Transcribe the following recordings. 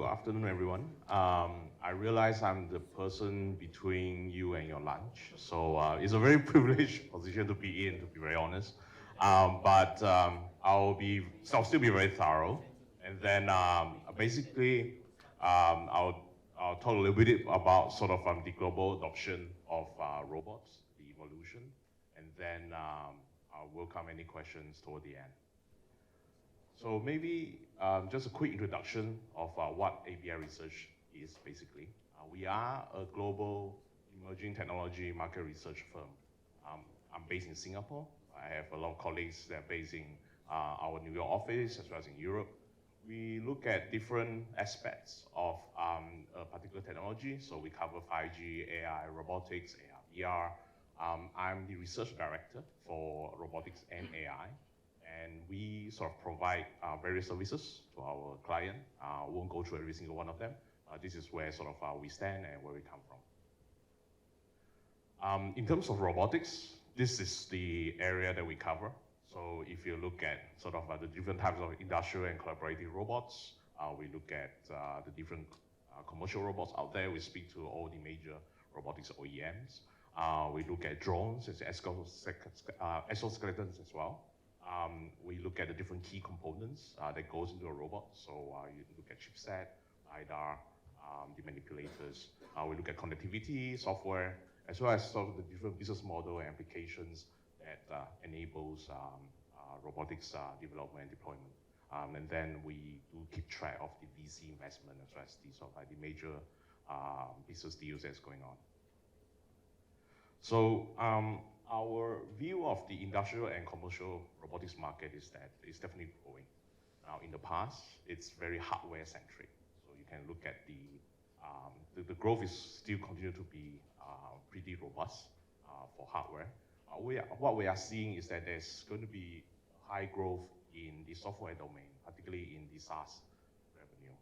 good afternoon, everyone. I realize I'm the person between you and your lunch, so it's a very privileged position to be in, to be very honest. I'll still be very thorough, and then basically I'll talk a little bit about sort of the global adoption of robots, the evolution, and then I'll welcome any questions toward the end. So maybe just a quick introduction of what ABI Research is basically. We are a global emerging technology market research firm. I'm based in Singapore. I have a lot of colleagues that are based in our New York office as well as in Europe. We look at different aspects of a particular technology. So we cover 5G, AI, robotics, AR, VR. I'm the research director for robotics and AI. And we sort of provide various services to our client. I won't go through every single one of them. This is where sort of we stand and where we come from. In terms of robotics, this is the area that we cover. So if you look at sort of the different types of industrial and collaborative robots, we look at the different commercial robots out there. We speak to all the major robotics OEMs. We look at drones, exoskeletons as well. We look at the different key components that goes into a robot. So you look at chipset, LiDAR, the manipulators. We look at connectivity, software, as well as sort of the different business model and applications that enables robotics development and deployment. And then we do keep track of the VC investment as well as the sort of the major business deals that's going on. So our view of the industrial and commercial robotics market is that it's definitely growing. Now, in the past, it's very hardware-centric. So you can look at the growth is still continue to be pretty robust for hardware. What we are seeing is that there's going to be high growth in the software domain, particularly in the SaaS revenue.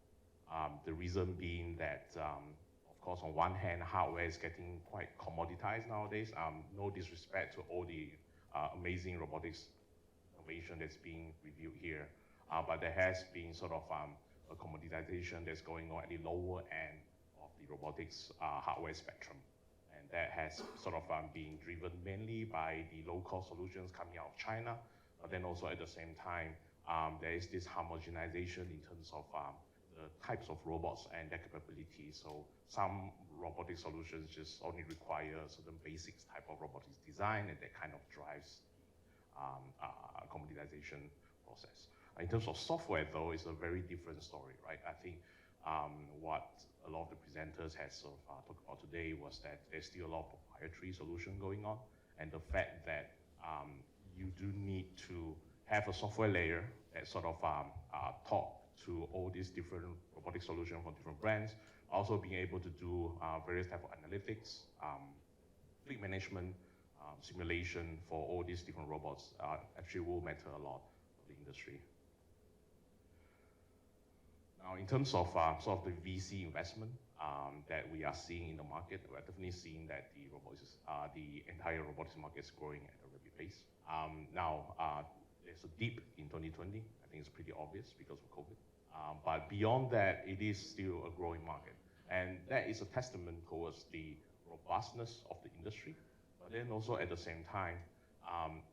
The reason being that of course, on one hand, hardware is getting quite commoditized nowadays. No disrespect to all the amazing robotics innovation that's being reviewed here, but there has been sort of a commoditization that's going on at the lower end of the robotics hardware spectrum. And that has sort of been driven mainly by the low-cost solutions coming out of China, but then also at the same time, there is this homogenization in terms of the types of robots and their capabilities. So some robotic solutions just only require certain basics type of robotics design, and that kind of drives the commoditization process. In terms of software, though, it's a very different story, right? I think what a lot of the presenters have sort of talked about today was that there's still a lot of proprietary solution going on, and the fact that you do need to have a software layer that sort of talk to all these different robotic solutions from different brands, also being able to do various type of analytics, fleet management, simulation for all these different robots actually will matter a lot for the industry. Now, in terms of sort of the VC investment that we are seeing in the market, we're definitely seeing that the entire robotics market is growing at a rapid pace. There's a dip in 2020. I think it's pretty obvious because of COVID. But beyond that, it is still a growing market. And that is a testament towards the robustness of the industry. But then also at the same time,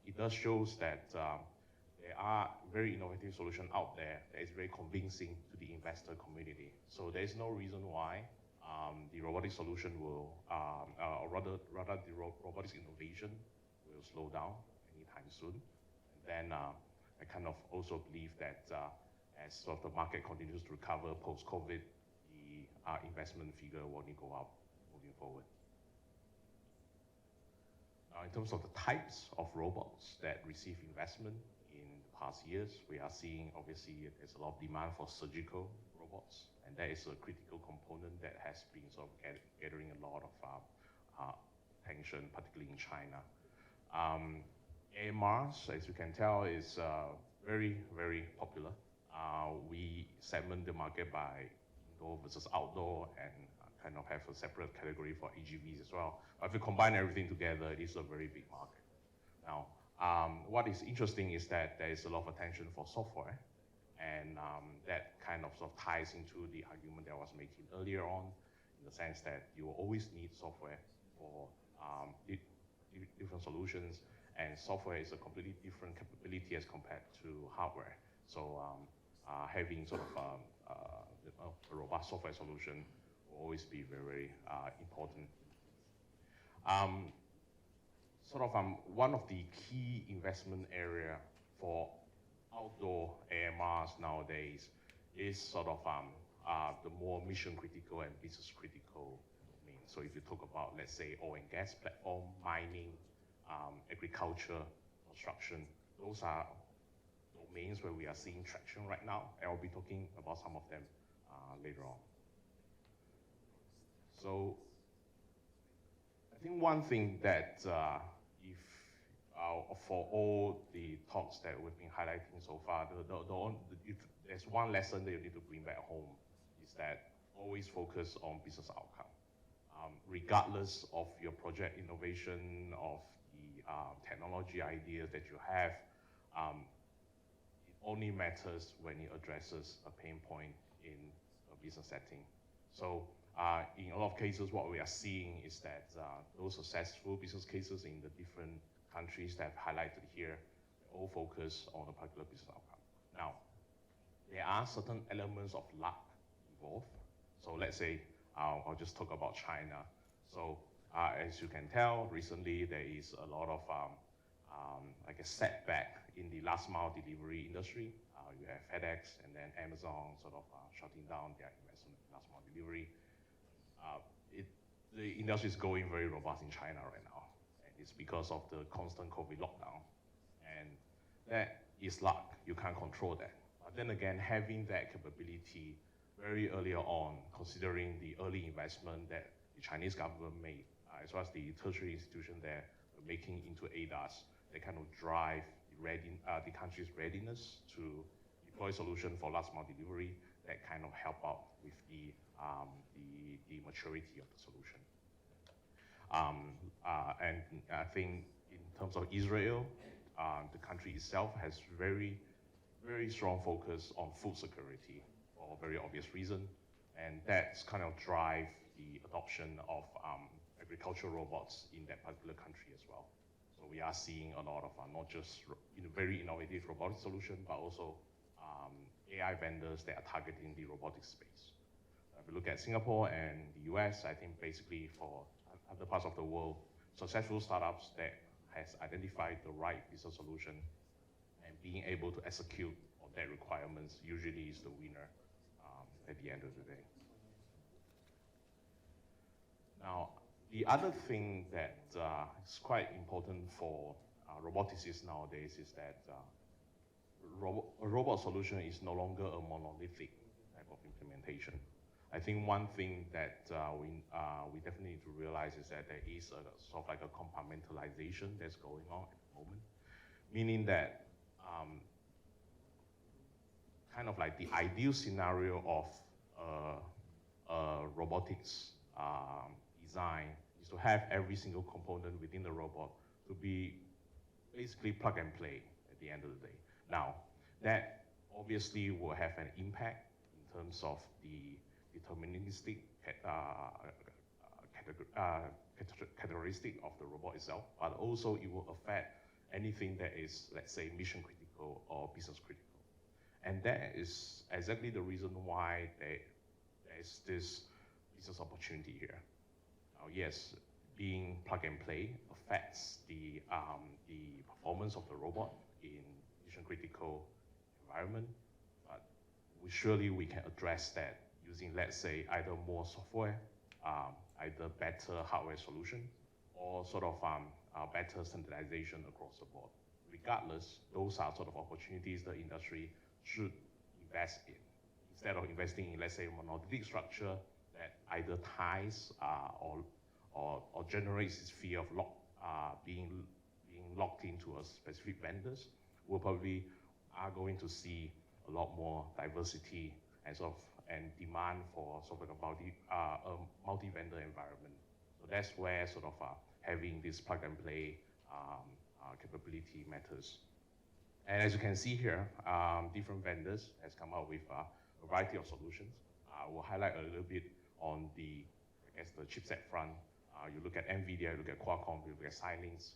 it does show that there are very innovative solutions out there that is very convincing to the investor community. So there's no reason why the robotic solution will, or rather the robotics innovation will slow down anytime soon. And then I kind of also believe that as sort of the market continues to recover post-COVID, the investment figure will only go up moving forward. Now, in terms of the types of robots that receive investment in the past years, we are seeing obviously there's a lot of demand for surgical robots, and that is a critical component that has been sort of gathering a lot of attention, particularly in China. AMRs, as you can tell, is very, very popular. We segment the market by indoor versus outdoor and kind of have a separate category for AGVs as well. But if you combine everything together, it is a very big market. Now, what is interesting is that there is a lot of attention for software And that kind of sort of ties into the argument that I was making earlier on, in the sense that you will always need software for different solutions, and software is a completely different capability as compared to hardware. So having sort of a robust software solution will always be very, very important. One of the key investment area for outdoor AMRs nowadays is sort of the more mission critical and business critical domains. So if you talk about, let's say, oil and gas platform, mining, agriculture, construction, those are domains where we are seeing traction right now, and I'll be talking about some of them later on. So I think one thing that for all the talks that we've been highlighting so far, if there's one lesson that you need to bring back home, is that always focus on business outcome. Regardless of your project innovation, of the technology ideas that you have, it only matters when it addresses a pain point in a business setting. So in a lot of cases, what we are seeing is that those successful business cases in the different countries that I've highlighted here, all focus on a particular business outcome. Now, there are certain elements of luck involved. So let's say, I'll just talk about China. So as you can tell, recently there is a lot of like a setback in the last mile delivery industry. You have FedEx and then Amazon sort of shutting down their investment in last mile delivery. The industry is going very robust in China right now. And it's because of the constant COVID lockdown. And that is luck. You can't control that. But then again, having that capability very early on, considering the early investment that the Chinese government made, as well as the tertiary institution there making into ADAS, they kind of drive the country's readiness to deploy solution for last mile delivery that kind of help out with the maturity of the solution. And I think in terms of Israel, the country itself has very, very strong focus on food security for a very obvious reason, and that's kind of drive the adoption of agricultural robots in that particular country as well. So we are seeing a lot of not just very innovative robotic solution, but also AI vendors that are targeting the robotics space. If you look at Singapore and the US, I think basically for other parts of the world, successful startups that has identified the right business solution and being able to execute on their requirements usually is the winner at the end of the day. Now, the other thing that is quite important for roboticists nowadays is that a robot solution is no longer a monolithic type of implementation. I think one thing that we definitely need to realize is that there is a sort of like a compartmentalization that's going on at the moment, meaning that kind of like the ideal scenario of robotics design is to have every single component within the robot to be basically plug and play at the end of the day. Now, that obviously will have an impact in terms of the deterministic characteristic of the robot itself, but also it will affect anything that is, let's say, mission critical or business critical. And that is exactly the reason why there is this business opportunity here. Now, yes, being plug and play affects the performance of the robot in mission critical environment, but surely we can address that using, let's say, either more software, either better hardware solution, or sort of better standardization across the board. Regardless, those are sort of opportunities the industry should invest in. Instead of investing in, let's say, a monolithic structure that either ties or generates this fear of being locked into a specific vendors, we'll probably are going to see a lot more diversity and demand for sort of a multi-vendor environment. So that's where sort of having this plug and play capability matters. And as you can see here, different vendors has come up with a variety of solutions. We'll highlight a little bit on the, I guess, the chipset front. You look at NVIDIA, you look at Qualcomm, you look at Xilinx.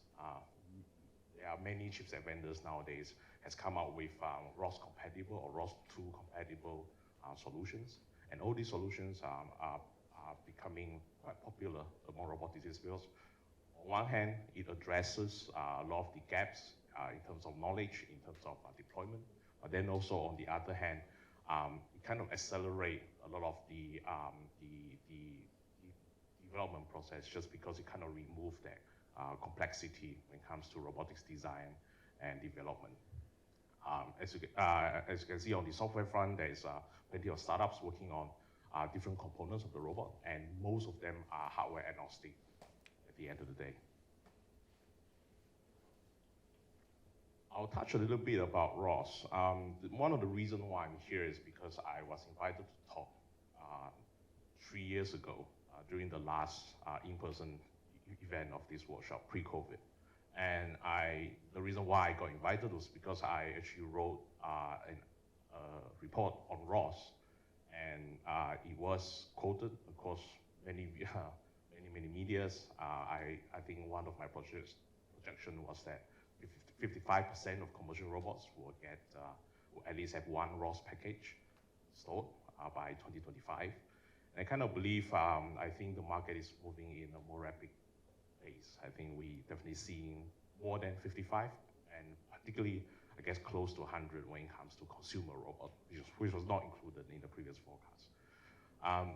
There are many chipset vendors nowadays has come out with ROS compatible or ROS-2 compatible solutions. And all these solutions are becoming quite popular among robotics because on one hand, it addresses a lot of the gaps in terms of knowledge, in terms of deployment, but then also on the other hand, it kind of accelerate a lot of the development process just because it kind of remove that complexity when it comes to robotics design and development. As you can see on the software front, there's plenty of startups working on different components of the robot, and most of them are hardware agnostic at the end of the day. I'll touch a little bit about ROS. One of the reasons why I'm here is because I was invited to talk 3 years ago during the last in-person event of this workshop, pre-COVID. And the reason why I got invited was because I actually wrote a report on ROS, and it was quoted across many medias. I think one of my projection was that 55% of commercial robots will at least have one ROS package installed by 2025. And I kind of believe, I think the market is moving in a more rapid pace. I think we definitely seeing more than 55, and particularly, I guess, close to 100 when it comes to consumer robot, which was not included in the previous forecast.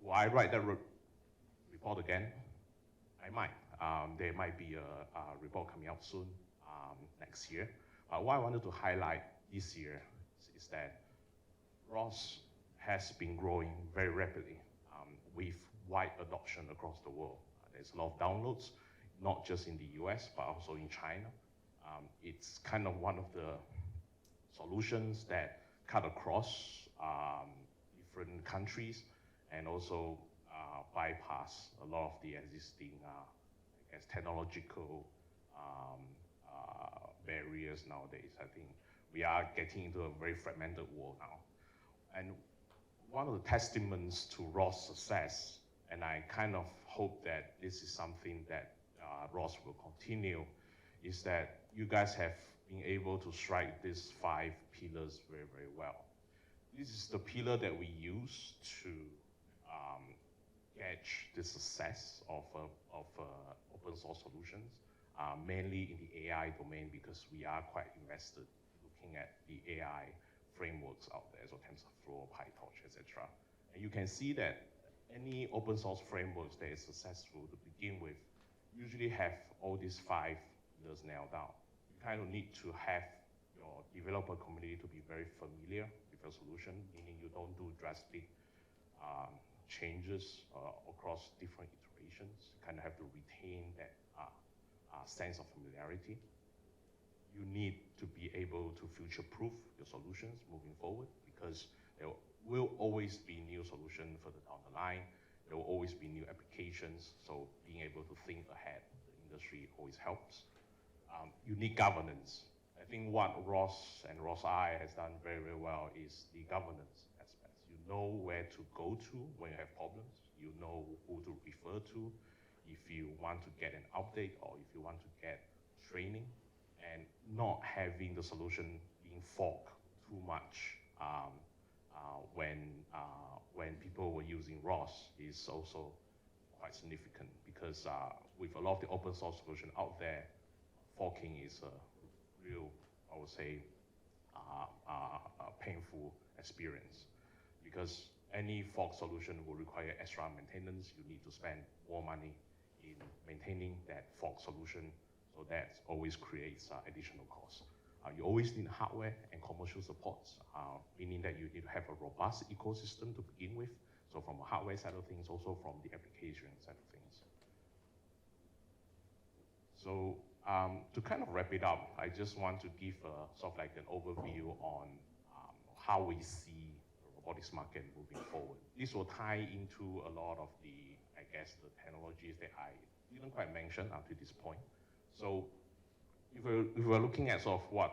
Will I write that report again? I might. There might be a report coming out soon, next year. What I wanted to highlight this year is that ROS has been growing very rapidly with wide adoption across the world. There's a lot of downloads, not just in the US, but also in China. It's kind of one of the solutions that cut across different countries and also bypass a lot of the existing, I guess, technological barriers nowadays. I think we are getting into a very fragmented world now. And one of the testaments to ROS success, and I kind of hope that this is something that ROS will continue, is that you guys have been able to strike these 5 pillars very, very well. This is the pillar that we use to gauge the success of open source solutions, mainly in the AI domain, because we are quite invested looking at the AI frameworks out there, so TensorFlow, PyTorch, etc. And you can see that any open source frameworks that is successful to begin with usually have all these 5 pillars nailed down. You kind of need to have your developer community to be very familiar with your solution, meaning you don't do drastic changes across different iterations. You kind of have to retain that sense of familiarity. You need to be able to future-proof your solutions moving forward, because there will always be new solutions further down the line. There will always be new applications, so being able to think ahead of the industry always helps. You need governance. I think what ROS and ROS-I has done very, very well is the governance aspects. You know where to go to when you have problems. You know who to refer to if you want to get an update or if you want to get training, and not having the solution being forked too much when people were using ROS is also quite significant, because with a lot of the open source solution out there, forking is a real, I would say, painful experience, because any fork solution will require extra maintenance. You need to spend more money in maintaining that fork solution, so that always creates additional costs. You always need hardware and commercial supports, meaning that you need to have a robust ecosystem to begin with. So from the hardware side of things, also from the application side of things. So to kind of wrap it up, I just want to give sort of like an overview on how we see the robotics market moving forward. This will tie into a lot of the, I guess, the technologies that I didn't quite mention up to this point. So if we're looking at sort of what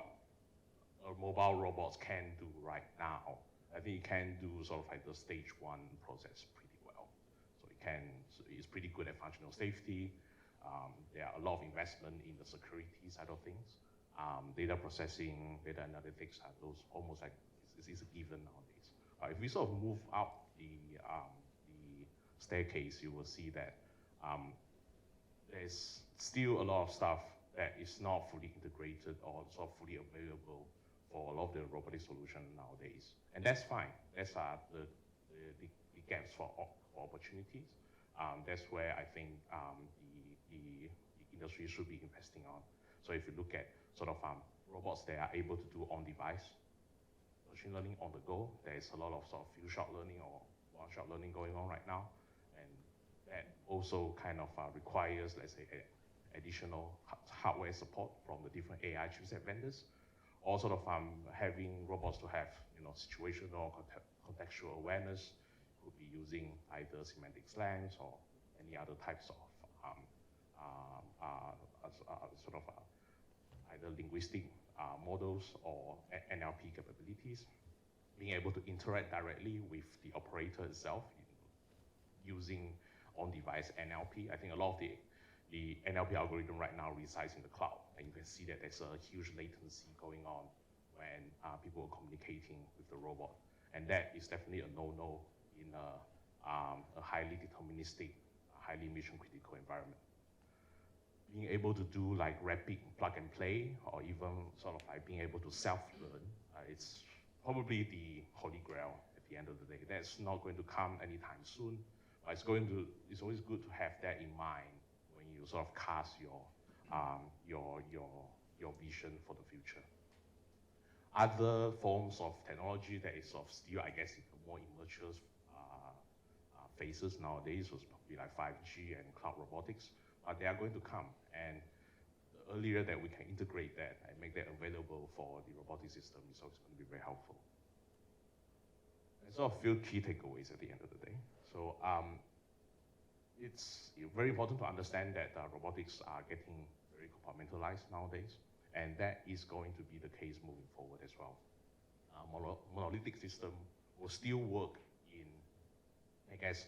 mobile robots can do right now. I think it can do sort of like the stage 1 process pretty well. So it's pretty good at functional safety. There are a lot of investment in the security side of things. Data processing, data analytics are those almost like it's a given nowadays. If we sort of move up the staircase, you will see that there's still a lot of stuff that is not fully integrated or sort of fully available for a lot of the robotic solution nowadays. And that's fine. That's the gaps for opportunities. That's where I think the industry should be investing on. So if you look at sort of robots that are able to do on-device machine learning on the go, there's a lot of sort of few-shot learning or one-shot learning going on right now. And that also kind of requires, let's say, additional hardware support from the different AI chipset vendors, or sort of having robots to have situational contextual awareness. Could be using either semantic slangs or any other types of either linguistic models or NLP capabilities. Being able to interact directly with the operator itself using on-device NLP. I think a lot of the NLP algorithm right now resides in the cloud, and you can see that there's a huge latency going on when people are communicating with the robot, and that is definitely a no-no in a highly deterministic, highly mission-critical environment. Being able to do like rapid plug and play, or even sort of like being able to self-learn, it's probably the holy grail at the end of the day. That's not going to come anytime soon, but it's always good to have that in mind when you sort of cast your vision for the future. Other forms of technology that is sort of still, I guess, in the more immature phases nowadays was probably like 5G and cloud robotics, but they are going to come. And the earlier that we can integrate that and make that available for the robotic system is also going to be very helpful. And so a few key takeaways at the end of the day. So it's very important to understand that robotics are getting very compartmentalized nowadays, and that is going to be the case moving forward as well. Monolithic system will still work in, I guess,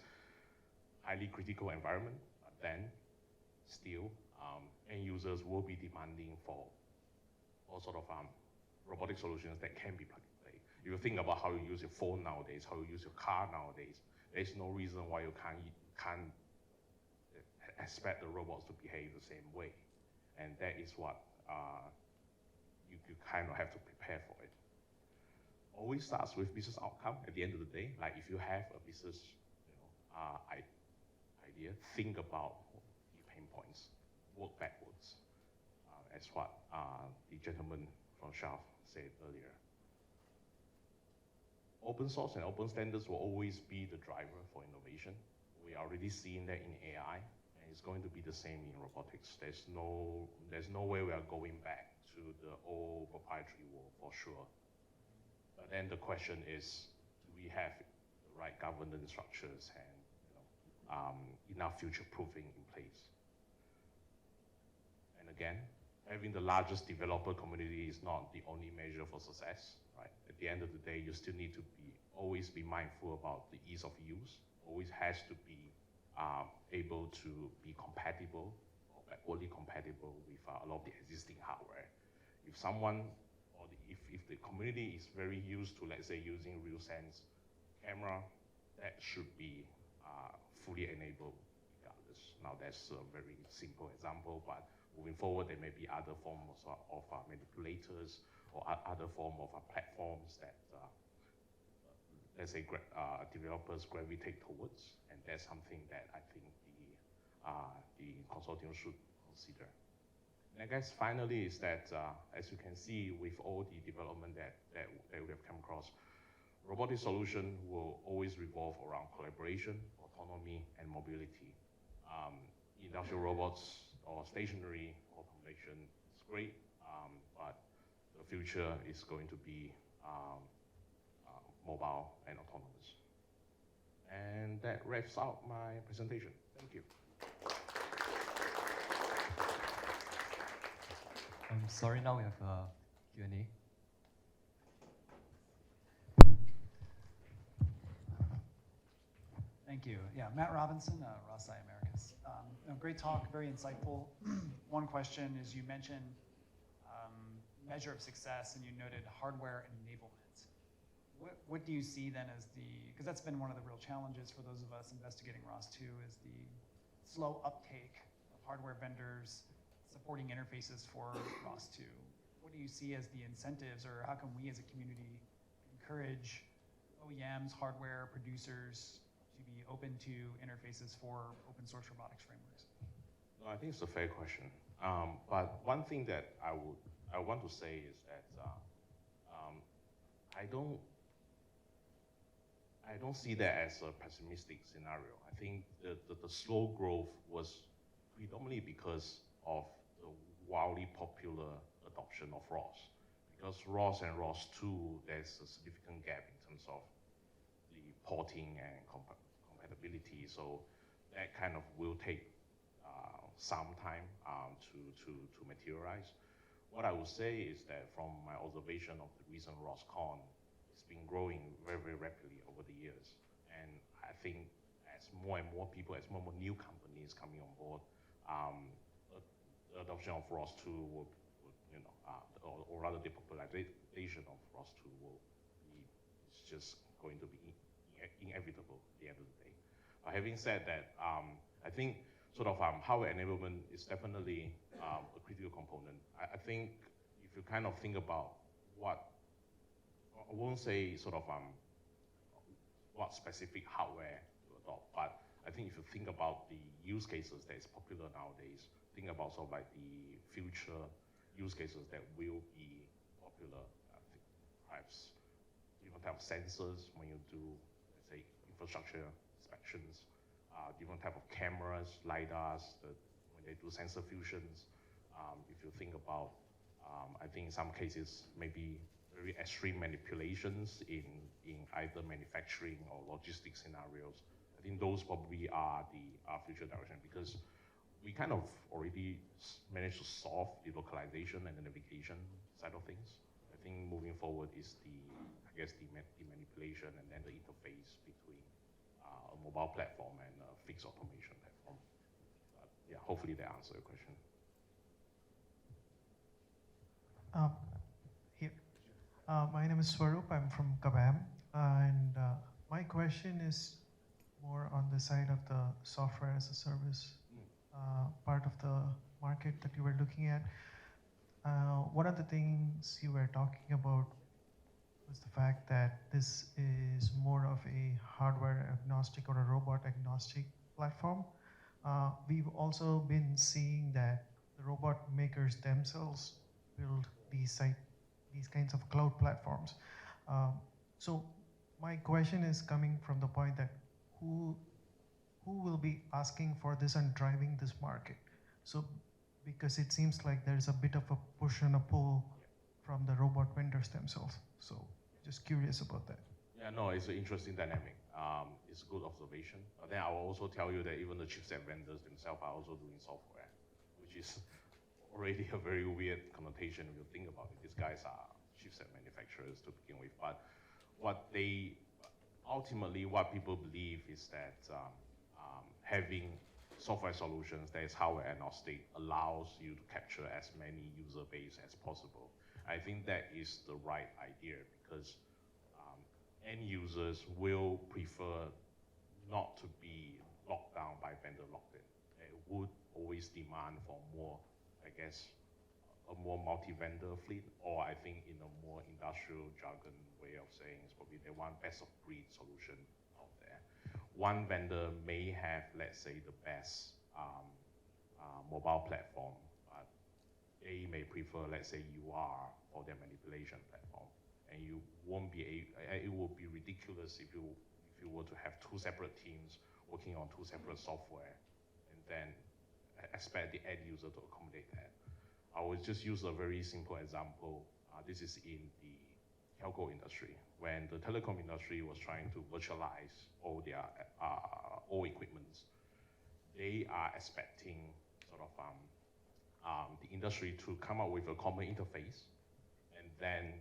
highly critical environment, but then still end users will be demanding for all sort of robotic solutions that can be plug and play. If you think about how you use your phone nowadays, how you use your car nowadays, there's no reason why you can't expect the robots to behave the same way. And that is what you kind of have to prepare for it. Always starts with business outcome at the end of the day. Like if you have a business idea, think about the pain points, work backwards. As what the gentleman from Schaff said earlier. Open source and open standards will always be the driver for innovation. We are already seeing that in AI, and it's going to be the same in robotics. There's no way we are going back to the old proprietary world for sure. But then the question is, do we have the right governance structures and enough future-proofing in place? And again, having the largest developer community is not the only measure for success, right? At the end of the day, you still need to always be mindful about the ease of use. Always has to be able to be compatible or backwardly compatible with a lot of the existing hardware. If someone, or if the community is very used to, let's say, using RealSense camera, that should be fully enabled regardless. Now that's a very simple example, but moving forward, there may be other forms of manipulators or other forms of platforms that, let's say, developers gravitate towards, and that's something that I think the consortium should consider. And I guess finally is that, as you can see with all the development that we have come across, robotic solution will always revolve around collaboration, autonomy, and mobility. Industrial robots or stationary automation is great, but the future is going to be mobile and autonomous. And that wraps up my presentation. Thank you. Sorry, now we have Q&A. Thank you. Yeah, Matt Robinson, ROS-I Americas. Great talk, very insightful. One question is, you mentioned measure of success, and you noted hardware enablement. What do you see then as because that's been one of the real challenges for those of us investigating ROS2, is the slow uptake of hardware vendors supporting interfaces for ROS2. What do you see as the incentives, or how can we as a community encourage OEMs, hardware producers to be open to interfaces for open source robotics frameworks? No, I think it's a fair question. But one thing that I want to say is that I don't see that as a pessimistic scenario. I think the slow growth was predominantly because of the wildly popular adoption of ROS. Because ROS and ROS2, there's a significant gap in terms of the porting and compatibility. So that kind of will take some time to materialize. What I would say is that from my observation of the recent ROSCon, it's been growing very, very rapidly over the years. And I think as more and more people, as more and more new companies coming on board, the adoption of ROS2 will or rather the popularization of ROS2 will be, it's just going to be inevitable at the end of the day. Having said that, I think sort of hardware enablement is definitely a critical component. I think if you kind of think about what, I won't say sort of what specific hardware to adopt, but I think if you think about the use cases that is popular nowadays, think about sort of like the future use cases that will be popular. I think perhaps different type of sensors when you do, let's say, infrastructure inspections, different type of cameras, LiDARs, when they do sensor fusions. If you think about, I think in some cases, maybe very extreme manipulations in either manufacturing or logistics scenarios. I think those probably are the future direction, because we kind of already managed to solve the localization and the navigation side of things. I think moving forward is the manipulation and then the interface between a mobile platform and a fixed automation platform. Yeah, hopefully that answers your question. My name is Swaroop. I'm from Kabam, and my question is more on the side of the software as a service part of the market that you were looking at. One of the things you were talking about was the fact that this is more of a hardware agnostic or a robot agnostic platform. We've also been seeing that the robot makers themselves build these kinds of cloud platforms. So my question is coming from the point that who will be asking for this and driving this market? So, because it seems like there's a bit of a push and a pull from the robot vendors themselves. So, just curious about that. Yeah, no, it's an interesting dynamic. It's a good observation. But then I will also tell you that even the chipset vendors themselves are also doing software, which is already a very weird connotation if you think about it. These guys are chipset manufacturers to begin with. But ultimately, what people believe is that having software solutions that is hardware agnostic allows you to capture as many user base as possible. I think that is the right idea, because end users will prefer not to be locked down by vendor lock-in. They would always demand for more, I guess, a more multi-vendor fleet, or I think in a more industrial jargon way of saying is probably they want best of breed solution out there. One vendor may have, let's say, the best mobile platform, but they may prefer, let's say, UR for their manipulation platform, and you won't be. It would be ridiculous if you were to have two separate teams working on two separate software, and then expect the end user to accommodate that. I will just use a very simple example. This is in the telco industry. When the telecom industry was trying to virtualize all their all equipments, they are expecting sort of the industry to come up with a common interface, and then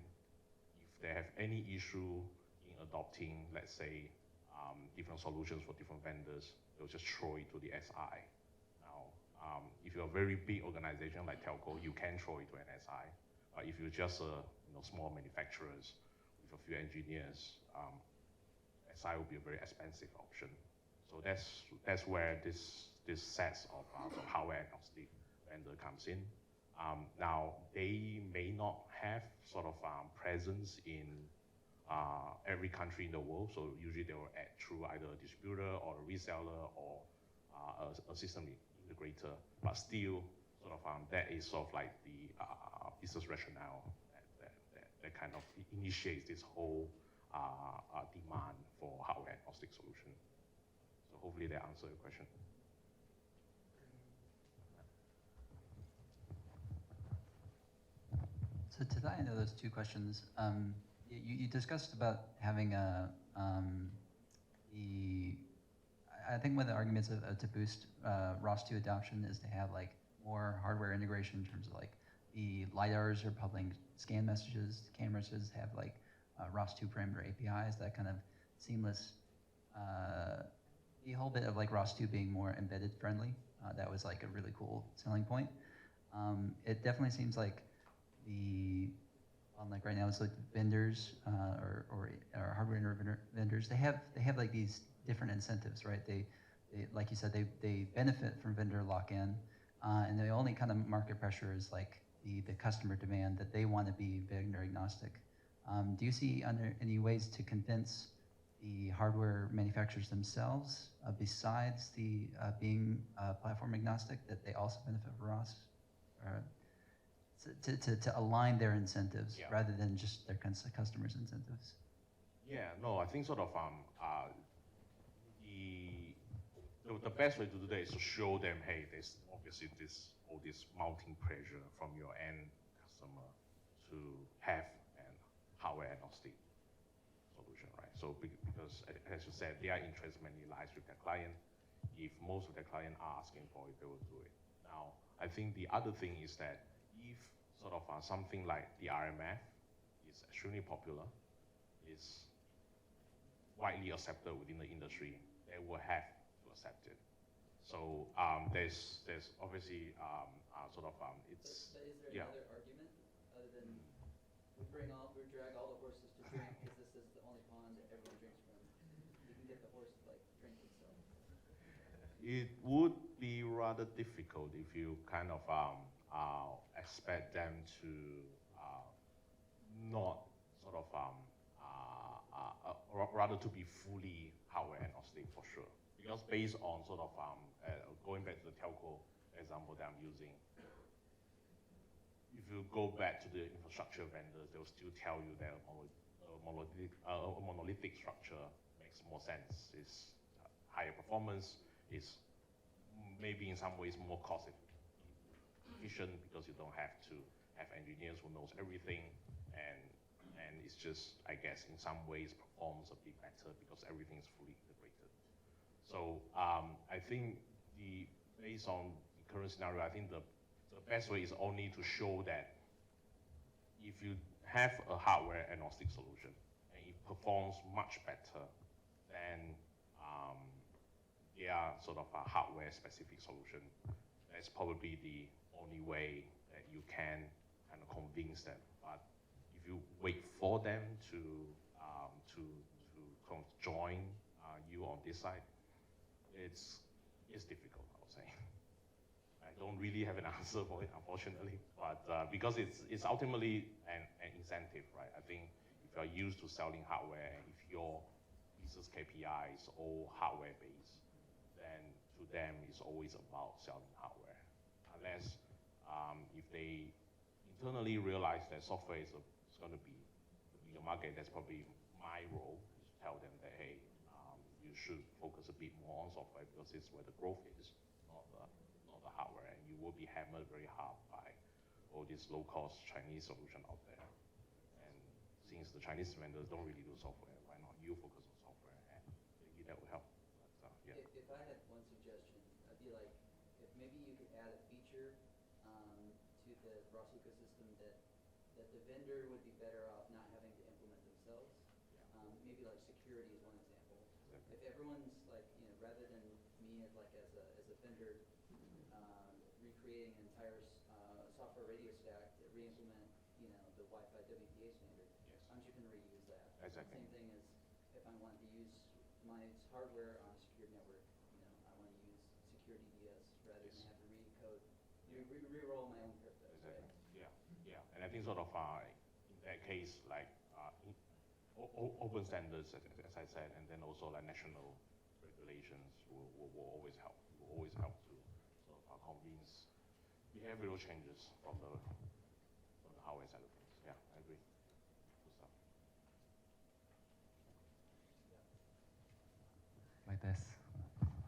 if they have any issue in adopting, let's say, different solutions for different vendors. They'll just throw it to the SI. Now, if you're a very big organization like telco, you can throw it to an SI. But if you're just small manufacturers with a few engineers, SI will be a very expensive option. So that's where this sets of hardware agnostic vendor comes in. Now, they may not have sort of presence in every country in the world, so usually they will act through either a distributor or a reseller or a system integrator, but still sort of that is sort of like the business rationale that kind of initiates this whole demand for hardware agnostic solution. So hopefully that answers your question. So to tie into those two questions, you discussed about having I think one of the arguments to boost ROS-II adoption is to have like more hardware integration in terms of like the LiDARs are publishing scan messages, cameras have like ROS-II parameter APIs, that kind of seamless, the whole bit of like ROS-II being more embedded friendly, that was like a really cool selling point. It definitely seems like like right now, it's like vendors or hardware vendors. They have like these different incentives, right? They like you said, they benefit from vendor lock-in, and the only kind of market pressure is like the customer demand that they want to be vendor agnostic. Do you see any ways to convince the hardware manufacturers themselves, besides the being platform agnostic, that they also benefit from ROS? To align their incentives rather than just their customers' incentives? Yeah, no, I think sort of the best way to do that is to show them, hey, there's obviously all this mounting pressure from your end customer to have an hardware agnostic solution, right? So because as you said, their interest mainly lies with their client. If most of their client are asking for it, they will do it. Now, I think the other thing is that if sort of something like the RMF is extremely popular, is widely accepted within the industry, they will have to accept it. So there's obviously sort of it's. But is there another argument other than we drag all the horses to drink because this is the only pond that everyone drinks from? You can get the horse to like drink itself. It would be rather difficult if you kind of expect them to not sort of rather to be fully hardware agnostic for sure. Because based on sort of going back to the telco example that I'm using, if you go back to the infrastructure vendors, they'll still tell you that a monolithic structure makes more sense. It's higher performance. It's maybe in some ways more cost efficient because you don't have to have engineers who knows everything, and it's just, I guess, in some ways performs a bit better because everything is fully integrated. So I think based on the current scenario, I think the best way is only to show that if you have a hardware agnostic solution and it performs much better than their sort of a hardware specific solution, that's probably the only way that you can kind of convince them. But if you wait for them to join you on this side, it's difficult, I would say. I don't really have an answer for it, unfortunately, but because it's ultimately an incentive, right? I think if you're used to selling hardware, if your business KPI is all hardware based, then to them it's always about selling hardware. Unless if they internally realize that software is going to be the bigger market, that's probably my role, is to tell them that, hey, you should focus a bit more on software because it's where the growth is, not the hardware. And you will be hammered very hard by all these low-cost Chinese solutions out there. And since the Chinese vendors don't really do software, why not you focus on software? And maybe that will help. But, yeah. If I had one suggestion, I'd be like, if maybe you could add a feature to the ROS ecosystem that the vendor would be better off not having to implement themselves. Maybe like security is one example. Exactly. everyone's like, rather than me as a vendor recreating an entire software radio stack to re-implement, the Wi-Fi WPA standard, Yes. I'm just going to reuse that. Exactly. Same thing as if I wanted to use my hardware on a secured network, I want to use secure DDS rather Yes. than have to re-code, re-roll my own crypto. Exactly. Right? Yeah. And I think sort of in that case, like open standards, as I said, and then also like national regulations will always help. Will always help to sort of convince behavioral changes from the hardware side of things. Yeah, I agree. Good stuff. My best.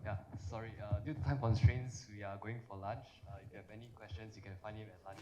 Yeah, sorry, due to time constraints, we are going for lunch. If you have any questions, you can find him at lunch.